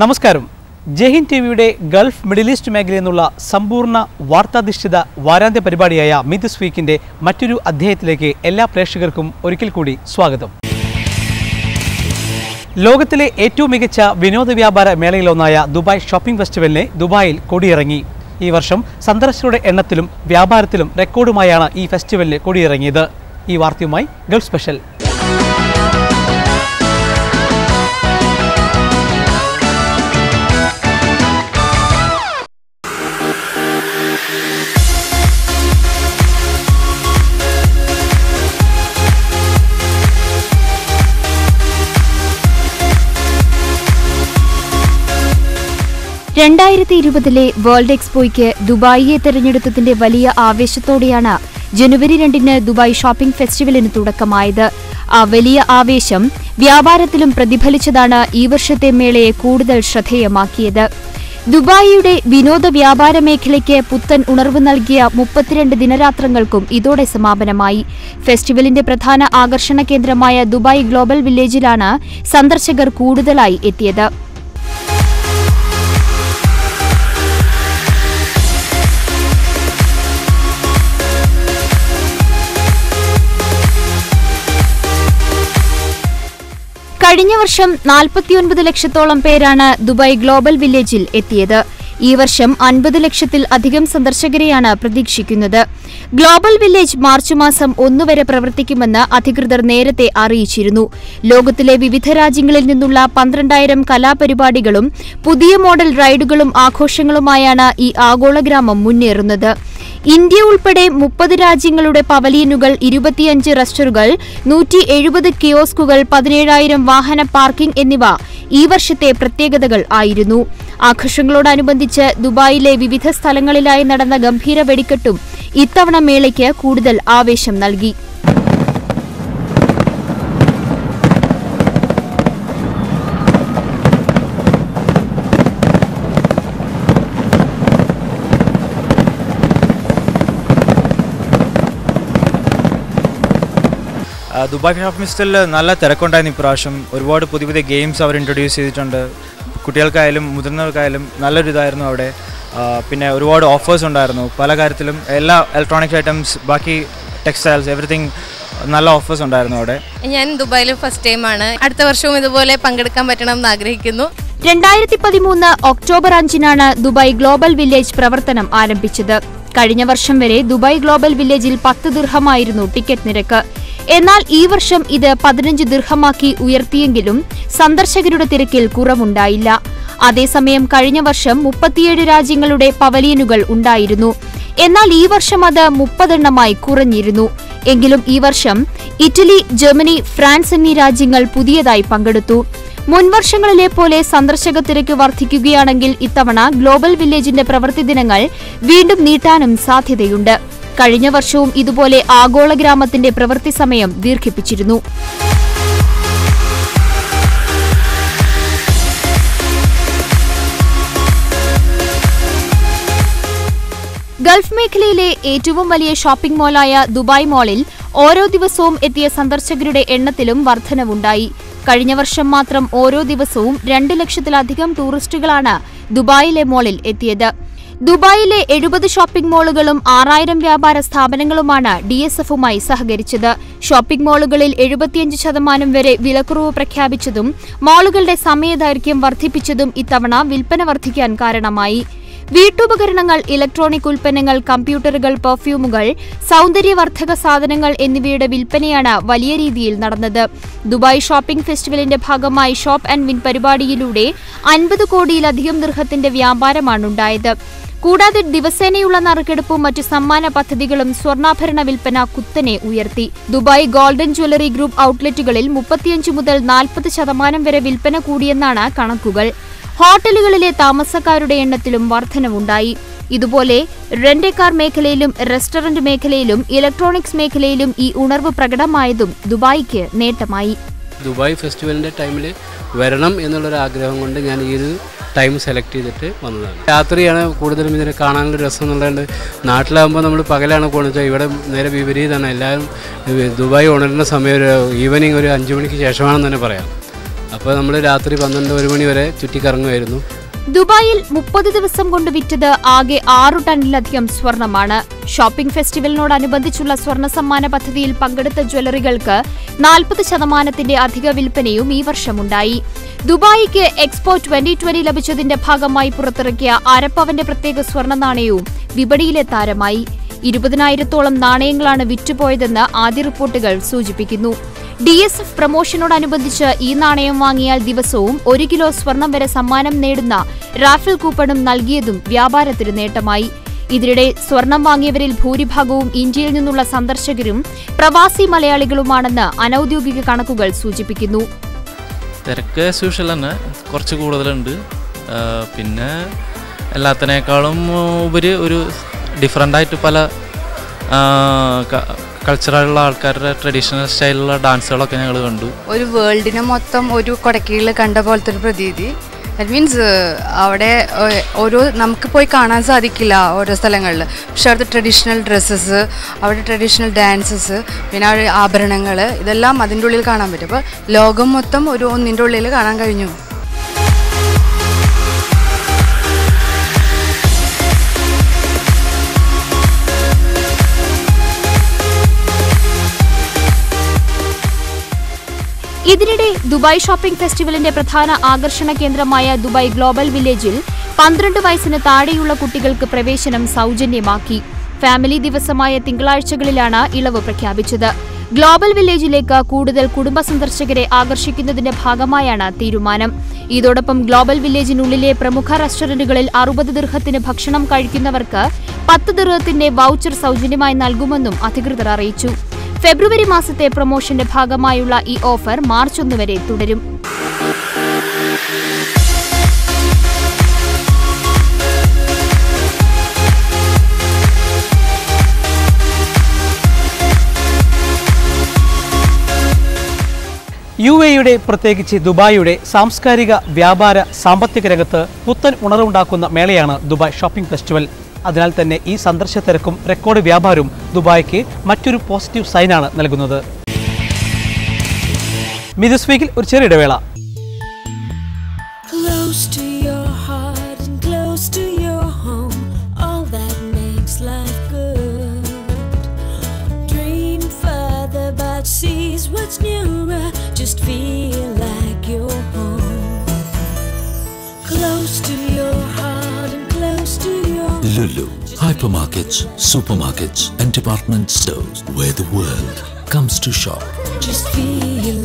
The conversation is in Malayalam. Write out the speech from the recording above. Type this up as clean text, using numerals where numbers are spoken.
നമസ്കാരം. ജയ്ഹിന്ദ് ടിവിയുടെ ഗൾഫ് മിഡിൽ ഈസ്റ്റ് മേഖലയിൽ നിന്നുള്ള സമ്പൂർണ്ണ വാർത്താധിഷ്ഠിത വാരാന്ത്യ പരിപാടിയായ മീറ്റ് ദിസ് വീക്കിന്റെ മറ്റൊരു അധ്യായത്തിലേക്ക് എല്ലാ പ്രേക്ഷകർക്കും ഒരിക്കൽ കൂടി സ്വാഗതം. ലോകത്തിലെ ഏറ്റവും മികച്ച വിനോദ വ്യാപാര മേളയിലൊന്നായ ദുബായ് ഷോപ്പിംഗ് ഫെസ്റ്റിവലിനെ ദുബായിൽ കൊടിയിറങ്ങി. ഈ വർഷം സന്ദർശകരുടെ എണ്ണത്തിലും വ്യാപാരത്തിലും റെക്കോർഡുമായാണ് ഈ ഫെസ്റ്റിവലിന് കൊടിയിറങ്ങിയത്. ഈ വാർത്തയുമായി ഗൾഫ് സ്പെഷ്യൽ. വേൾഡ് എക്സ്പോയ്ക്ക് ദുബായിയെ തെരഞ്ഞെടുത്തതിന്റെ വലിയ ആവേശത്തോടെയാണ് ജനുവരി 2 ദുബായ് ഷോപ്പിംഗ് ഫെസ്റ്റിവലിന് തുടക്കമായത്. ആ വലിയ ആവേശം വ്യാപാരത്തിലും പ്രതിഫലിച്ചതാണ് ഈ വർഷത്തെ മേളയെ കൂടുതൽ ശ്രദ്ധേയമാക്കിയത്. ദുബായിയുടെ വിനോദ വ്യാപാര മേഖലയ്ക്ക് പുത്തൻ ഉണർവ് നൽകിയ 32 ദിനരാത്രങ്ങൾക്കും ഇതോടെ സമാപനമായി. ഫെസ്റ്റിവലിന്റെ പ്രധാന ആകർഷണ കേന്ദ്രമായ ദുബായ് ഗ്ലോബൽ വില്ലേജിലാണ് സന്ദർശകർ കൂടുതലായി എത്തിയത്. കഴിഞ്ഞ വർഷം 49 ലക്ഷത്തോളം പേരാണ് ദുബായ് ഗ്ലോബൽ വില്ലേജിൽ എത്തിയത്. ഈ വർഷം 50 ലക്ഷത്തിൽ അധികം സന്ദർശകരെയാണ് പ്രതീക്ഷിക്കുന്നത്. ഗ്ലോബൽ വില്ലേജ് മാർച്ച് മാസം 1 വരെ പ്രവർത്തിക്കുമെന്ന് അധികൃതർ നേരത്തെ അറിയിച്ചിരുന്നു. ലോകത്തിലെ വിവിധ രാജ്യങ്ങളിൽ നിന്നുള്ള 12,000 കലാപരിപാടികളും പുതിയ മോഡൽ റൈഡുകളും ആഘോഷങ്ങളുമായാണ് ഈ ആഗോള ഗ്രാമം മുന്നേറുന്നത്. ഇന്ത്യ ഉൾപ്പെടെ 30 രാജ്യങ്ങളുടെ പവലിയനുകൾ, 25 റെസ്റ്റോറന്റുകൾ, 170 കിയോസ്കുകൾ, 17,000 വാഹന പാർക്കിംഗ് എന്നിവ ഈ വർഷത്തെ പ്രത്യേകതകൾ ആയിരുന്നു. ആഘോഷങ്ങളോടനുബന്ധിച്ച് ദുബായിലെ വിവിധ സ്ഥലങ്ങളിലായി നടന്ന ഗംഭീര വെടിക്കെട്ടും ഇത്തവണ മേളയ്ക്ക് കൂടുതൽ ആവേശം നൽകി. ദുബായ് ഷോപ്പിംഗ് ഫെസ്റ്റിവലിൽ നല്ല തിരക്കുണ്ടായിരുന്നു. ഇപ്രാവശ്യം ഒരുപാട് പുതിയ പുതിയ ഗെയിംസ് അവർ ഇൻട്രൊഡ്യൂസ് ചെയ്തിട്ടുണ്ട്. കുട്ടികൾക്കായാലും മുതിർന്നവർക്കായാലും നല്ലൊരു ഇതായിരുന്നു അവിടെ. പിന്നെ ഒരുപാട് ഓഫേഴ്സ് ഉണ്ടായിരുന്നു പല കാര്യത്തിലും. എല്ലാ ഇലക്ട്രോണിക്സ് ഐറ്റംസ്, ബാക്കി ടെക്സ്റ്റൈൽസ്, എവറിത്തിങ് നല്ല ഓഫേഴ്സ് ഉണ്ടായിരുന്നു അവിടെ. ഞാൻ ദുബായിൽ ഫസ്റ്റ് ടൈമാണ്. അടുത്ത വർഷവും ഇതുപോലെ പങ്കെടുക്കാൻ പറ്റണമെന്ന് ആഗ്രഹിക്കുന്നു. 2013 ഒക്ടോബർ 5 ദുബായ് ഗ്ലോബൽ വില്ലേജ് പ്രവർത്തനം ആരംഭിച്ചത്. കഴിഞ്ഞ വർഷം വരെ ദുബായ് ഗ്ലോബൽ വില്ലേജിൽ 10 ദിർഹമായിരുന്നു ടിക്കറ്റ് നിരക്ക്. എന്നാൽ ഈ വർഷം ഇത് 15 ദിർഹമാക്കി ഉയർത്തിയെങ്കിലും സന്ദർശകരുടെ തിരക്കിൽ കുറവുണ്ടായില്ല. അതേസമയം കഴിഞ്ഞ വർഷം 37 രാജ്യങ്ങളുടെ പവലിയനുകൾ ഉണ്ടായിരുന്നു. എന്നാൽ ഈ വർഷം അത് 30 എണ്ണമായി കുറഞ്ഞിരുന്നു. എങ്കിലും ഈ വർഷം ഇറ്റലി, ജർമ്മനി, ഫ്രാൻസ് എന്നീ രാജ്യങ്ങൾ പുതിയതായി പങ്കെടുത്തു. മുൻവർഷങ്ങളിലെ പോലെ സന്ദർശക തിരക്ക് വർദ്ധിക്കുകയാണെങ്കിൽ ഇത്തവണ ഗ്ലോബൽ വില്ലേജിന്റെ പ്രവൃത്തി ദിനങ്ങൾ വീണ്ടും നീട്ടാനും സാധ്യതയുണ്ട്. കഴിഞ്ഞ വർഷവും ഇതുപോലെ ആഗോള ഗ്രാമത്തിന്റെ പ്രവൃത്തി സമയം ദീർഘിപ്പിച്ചിരുന്നു. ഗൾഫ് മേഖലയിലെ ഏറ്റവും വലിയ ഷോപ്പിംഗ് മോളായ ദുബായ് മോളിൽ ഓരോ ദിവസവും എത്തിയ സന്ദർശകരുടെ എണ്ണത്തിലും വർധനവുണ്ടായി. കഴിഞ്ഞ വർഷം മാത്രം ഓരോ ദിവസവും 2 ലക്ഷത്തിലധികം ടൂറിസ്റ്റുകളാണ് ദുബായിലെ മോളിൽ എത്തിയത്. ദുബായിലെ 70 ഷോപ്പിംഗ് മോളുകളും 6,000 വ്യാപാര സ്ഥാപനങ്ങളുമാണ് DSFുമായി സഹകരിച്ചത്. ഷോപ്പിംഗ് മോളുകളിൽ 75% വരെ വിലക്കുറവ് പ്രഖ്യാപിച്ചതും മോളുകളുടെ സമയദൈർഘ്യം വർദ്ധിപ്പിച്ചതും ഇത്തവണ വിൽപ്പന വർദ്ധിക്കാൻ കാരണമായി. വീട്ടുപകരണങ്ങൾ, ഇലക്ട്രോണിക് ഉൽപ്പന്നങ്ങൾ, കമ്പ്യൂട്ടറുകൾ, പെർഫ്യൂമുകൾ, സൗന്ദര്യവർദ്ധക സാധനങ്ങൾ എന്നിവയുടെ വിൽപ്പനയാണ് വലിയ രീതിയിൽ നടന്നത്. ദുബായ് ഷോപ്പിംഗ് ഫെസ്റ്റിവലിന്റെ ഭാഗമായി ഷോപ്പ് ആൻഡ് വിൻ പരിപാടിയിലൂടെ 50 കോടിയിലധികം ദിർഹത്തിന്റെ വ്യാപാരമാണുണ്ടായത്. കൂടാതെ ദിവസേനയുള്ള നറുക്കെടുപ്പും മറ്റു സമ്മാന പദ്ധതികളും സ്വർണ്ണാഭരണ വിൽപ്പന കുത്തനെ ഉയർത്തി. ദുബായ് ഗോൾഡൻ ജ്വല്ലറി ഗ്രൂപ്പ് ഔട്ട്ലെറ്റുകളിൽ 35 മുതൽ 40% വരെ വിൽപ്പന കൂടിയെന്നാണ് കണക്കുകൾ. ഹോട്ടലുകളിലെ താമസക്കാരുടെ എണ്ണത്തിലും വർധനവുണ്ടായി. ഇതുപോലെ റെന്റ് കാർ മേഖലയിലും റെസ്റ്റോറന്റ് മേഖലയിലും ഇലക്ട്രോണിക്സ് മേഖലയിലും ഈ ഉണർവ് പ്രകടമായതും ദുബായിക്ക് നേട്ടമായി. ദുബായ് ഫെസ്റ്റിവലിൻ്റെ ടൈമിൽ വരണം എന്നുള്ളൊരു ആഗ്രഹം കൊണ്ട് ഞാൻ ഈ ഒരു ടൈം സെലക്ട് ചെയ്തിട്ട് വന്നതാണ്. രാത്രിയാണ് കൂടുതലും ഇതിനെ കാണാനുള്ള രസം എന്നുള്ളത്. നാട്ടിലാകുമ്പോൾ നമ്മൾ പകലാണ് പോകുന്നത്, ഇവിടെ നേരെ വിപരീതമാണ്. എല്ലാവരും ദുബായ് ഉണരുന്ന സമയം ഒരു ഈവനിങ് ഒരു 5 മണിക്ക് ശേഷമാണെന്ന് തന്നെ പറയാം. അപ്പോൾ നമ്മൾ രാത്രി 12-1 മണി വരെ ചുറ്റിക്കറങ്ങുമായിരുന്നു. ദുബായിൽ 30 ദിവസം കൊണ്ട് വിറ്റത് ആകെ 6 ടണ്ണിലധികം സ്വർണമാണ്. ഷോപ്പിംഗ് ഫെസ്റ്റിവലിനോടനുബന്ധിച്ചുള്ള സ്വർണ്ണ സമ്മാന പദ്ധതിയിൽ പങ്കെടുത്ത ജ്വല്ലറികൾക്ക് 40% അധിക വിൽപ്പനയും ഈ വർഷമുണ്ടായി. ദുബായിക്ക് എക്സ്പോ 2020 ലഭിച്ചതിന്റെ ഭാഗമായി പുറത്തിറക്കിയ അരപ്പവന്റെ പ്രത്യേക സ്വർണ്ണ നാണയവും വിപണിയിലെ താരമായി. 20,000-ഓളം നാണയങ്ങളാണ് വിറ്റുപോയതെന്ന് ആദ്യ റിപ്പോർട്ടുകൾ സൂചിപ്പിക്കുന്നു. DSF പ്രമോഷനോടനുബന്ധിച്ച് ഈ നാണയം വാങ്ങിയാൽ ദിവസവും 1 കിലോ സ്വർണം വരെ സമ്മാനം നേടുന്ന റാഫൽ കൂപ്പണും നൽകിയതും വ്യാപാരത്തിന് നേട്ടമായി. ഇതിനിടെ സ്വർണം വാങ്ങിയവരിൽ ഭൂരിഭാഗവും ഇന്ത്യയിൽ നിന്നുള്ള സന്ദർശകരും പ്രവാസി മലയാളികളുമാണെന്ന് അനൌദ്യോഗിക കണക്കുകൾ സൂചിപ്പിക്കുന്നു. തിരക്ക് യൂഷ്വൽ തന്നെ കുറച്ച് കൂടുതലുണ്ട്. പിന്നെ എല്ലാത്തിനേക്കാളും ഉപരി ഒരു ഡിഫറൻ്റായിട്ട് പല കൾച്ചറുള്ള ആൾക്കാരുടെ ട്രഡീഷണൽ സ്റ്റൈലിലുള്ള ഡാൻസുകളൊക്കെ ഞങ്ങൾ കണ്ടു. ഒരു വേൾഡിനെ മൊത്തം ഒരു കൊടക്കീഴിൽ കണ്ട പോലത്തെ ഒരു പ്രതീതി. ദാറ്റ് മീൻസ് അവിടെ നമുക്ക് പോയി കാണാൻ സാധിക്കില്ല ഓരോ സ്ഥലങ്ങളിൽ. പക്ഷെ അവിടുത്തെ ട്രഡീഷണൽ ഡ്രസ്സസ്, അവിടെ ട്രഡീഷണൽ ഡാൻസസ്, പിന്നെ അവിടെ ആഭരണങ്ങൾ, ഇതെല്ലാം അതിൻ്റെ ഉള്ളിൽ കാണാൻ പറ്റും. അപ്പോൾ ലോകം മൊത്തം ഒന്നിൻ്റെ ഉള്ളിൽ കാണാൻ കഴിഞ്ഞു. ഇതിനിടെ ദുബായ് ഷോപ്പിംഗ് ഫെസ്റ്റിവലിന്റെ പ്രധാന ആകർഷണ കേന്ദ്രമായ ദുബായ് ഗ്ലോബൽ വില്ലേജിൽ 12 വയസ്സിന് താഴെയുള്ള കുട്ടികൾക്ക് പ്രവേശനം സൗജന്യമാക്കി. ഫാമിലി ദിവസമായ തിങ്കളാഴ്ചകളിലാണ് ഇളവ് പ്രഖ്യാപിച്ചത്. ഗ്ലോബൽ വില്ലേജിലേക്ക് കൂടുതൽ കുടുംബ സന്ദർശകരെ ആകർഷിക്കുന്നതിന്റെ ഭാഗമായാണ് തീരുമാനം. ഇതോടൊപ്പം ഗ്ലോബൽ വില്ലേജിനുള്ളിലെ പ്രമുഖ റെസ്റ്റോറന്റുകളിൽ 60 ദിർഹത്തിന് ഭക്ഷണം കഴിക്കുന്നവർക്ക് 10 ദിർഹത്തിന്റെ വൗച്ചർ സൗജന്യമായി നൽകുമെന്നും അധികൃതർ അറിയിച്ചു. ഫെബ്രുവരി മാസത്തെ പ്രൊമോഷന്റെ ഭാഗമായുള്ള ഈ ഓഫർ മാർച്ച് 1 വരെ തുടരും. UAE പ്രത്യേകിച്ച് ദുബായിയുടെ സാംസ്കാരിക, വ്യാപാര, സാമ്പത്തിക രംഗത്ത് പുത്തൻ ഉണർവുണ്ടാക്കുന്ന മേളയാണ് ദുബായ് ഷോപ്പിംഗ് ഫെസ്റ്റിവൽ. അതിനാൽ തന്നെ ഈ സന്ദർശന തിരക്കും റെക്കോർഡ് വ്യാപാരവും ദുബായിക്ക് മറ്റൊരു പോസിറ്റീവ് സൈനാണ് നൽകുന്നത്. മിദിസ് വീക്കിൽ ഒരു ചെറിയ ഇടവേള. Lulu, hypermarkets, supermarkets and department stores where the world comes to shop. Just feel